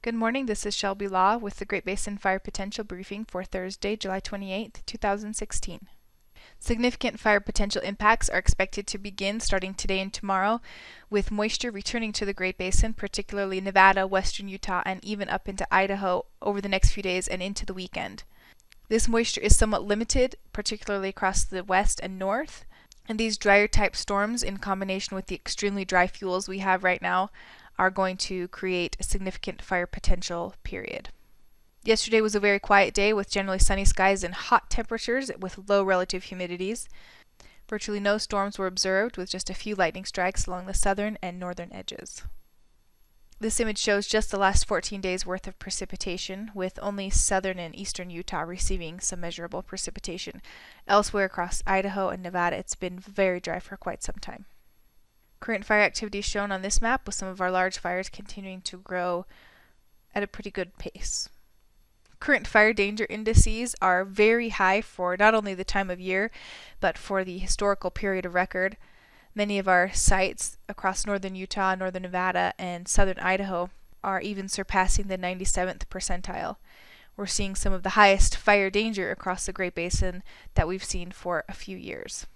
Good morning, this is Shelby Law with the Great Basin Fire Potential Briefing for Thursday, July 28, 2016. Significant fire potential impacts are expected to begin starting today and tomorrow, with moisture returning to the Great Basin, particularly Nevada, western Utah, and even up into Idaho over the next few days and into the weekend. This moisture is somewhat limited, particularly across the west and north, and these drier type storms, in combination with the extremely dry fuels we have right now, are going to create a significant fire potential period. Yesterday was a very quiet day with generally sunny skies and hot temperatures with low relative humidities. Virtually no storms were observed, with just a few lightning strikes along the southern and northern edges. This image shows just the last 14 days worth of precipitation, with only southern and eastern Utah receiving some measurable precipitation. Elsewhere across Idaho and Nevada, it's been very dry for quite some time. Current fire activity is shown on this map, with some of our large fires continuing to grow at a pretty good pace. Current fire danger indices are very high for not only the time of year, but for the historical period of record. Many of our sites across northern Utah, northern Nevada, and southern Idaho are even surpassing the 97th percentile. We're seeing some of the highest fire danger across the Great Basin that we've seen for a few years.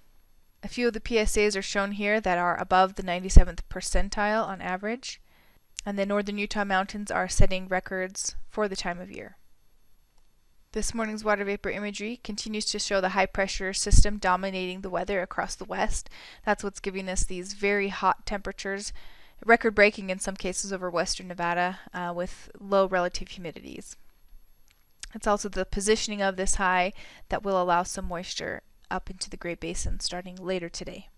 A few of the PSAs are shown here that are above the 97th percentile on average, and the northern Utah mountains are setting records for the time of year. This morning's water vapor imagery continues to show the high pressure system dominating the weather across the west. That's what's giving us these very hot temperatures, record breaking in some cases over western Nevada, with low relative humidities. It's also the positioning of this high that will allow some moisture up into the Great Basin starting later today.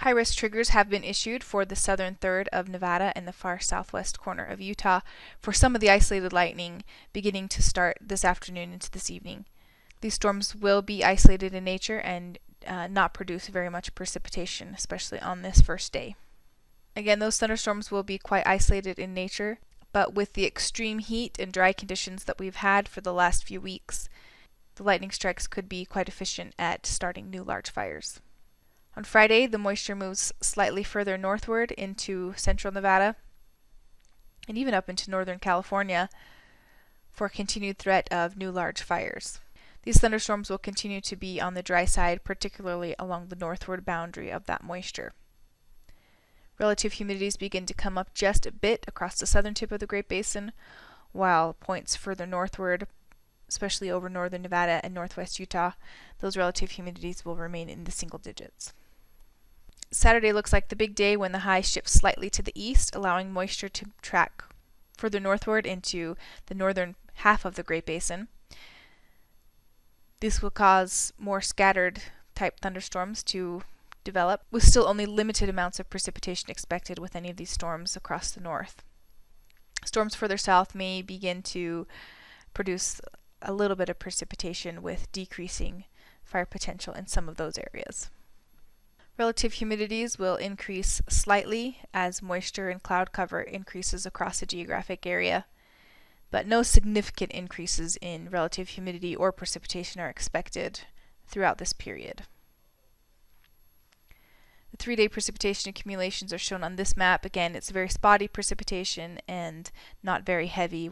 High-risk triggers have been issued for the southern third of Nevada and the far southwest corner of Utah for some of the isolated lightning beginning to start this afternoon into this evening. These storms will be isolated in nature and not produce very much precipitation, especially on this first day. Again, those thunderstorms will be quite isolated in nature, but with the extreme heat and dry conditions that we've had for the last few weeks, the lightning strikes could be quite efficient at starting new large fires. On Friday, the moisture moves slightly further northward into central Nevada and even up into northern California for a continued threat of new large fires. These thunderstorms will continue to be on the dry side, particularly along the northward boundary of that moisture. Relative humidities begin to come up just a bit across the southern tip of the Great Basin, while points further northward, especially over northern Nevada and northwest Utah, those relative humidities will remain in the single digits. Saturday looks like the big day when the high shifts slightly to the east, allowing moisture to track further northward into the northern half of the Great Basin. This will cause more scattered type thunderstorms to develop, with still only limited amounts of precipitation expected with any of these storms across the north. Storms further south may begin to produce a little bit of precipitation with decreasing fire potential in some of those areas. Relative humidities will increase slightly as moisture and cloud cover increases across the geographic area, but no significant increases in relative humidity or precipitation are expected throughout this period. The 3-day precipitation accumulations are shown on this map. Again, it's very spotty precipitation and not very heavy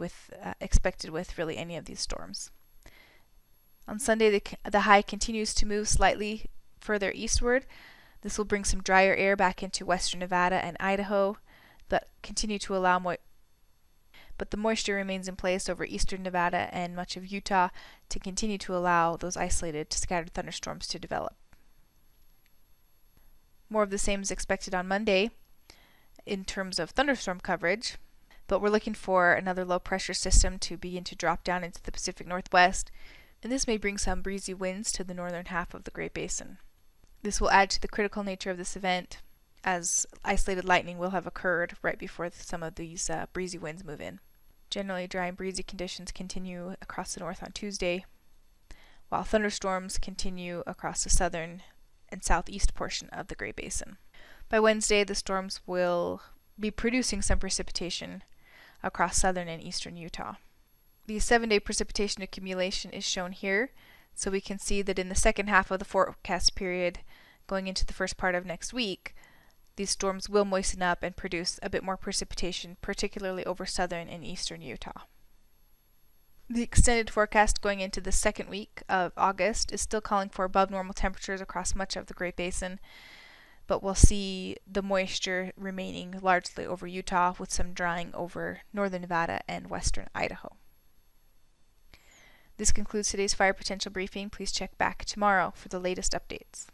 expected with really any of these storms. On Sunday, the high continues to move slightly further eastward. This will bring some drier air back into western Nevada and Idaho that continue to allow but the moisture remains in place over eastern Nevada and much of Utah to continue to allow those isolated scattered thunderstorms to develop. More of the same is expected on Monday in terms of thunderstorm coverage, but we're looking for another low pressure system to begin to drop down into the Pacific Northwest, and this may bring some breezy winds to the northern half of the Great Basin. This will add to the critical nature of this event, as isolated lightning will have occurred right before some of these breezy winds move in. Generally, dry and breezy conditions continue across the north on Tuesday, while thunderstorms continue across the southern and southeast portion of the Great Basin. By Wednesday, the storms will be producing some precipitation across southern and eastern Utah. The 7-day precipitation accumulation is shown here, so we can see that in the second half of the forecast period, going into the first part of next week, these storms will moisten up and produce a bit more precipitation, particularly over southern and eastern Utah. The extended forecast going into the second week of August is still calling for above normal temperatures across much of the Great Basin, but we'll see the moisture remaining largely over Utah with some drying over northern Nevada and western Idaho. This concludes today's fire potential briefing. Please check back tomorrow for the latest updates.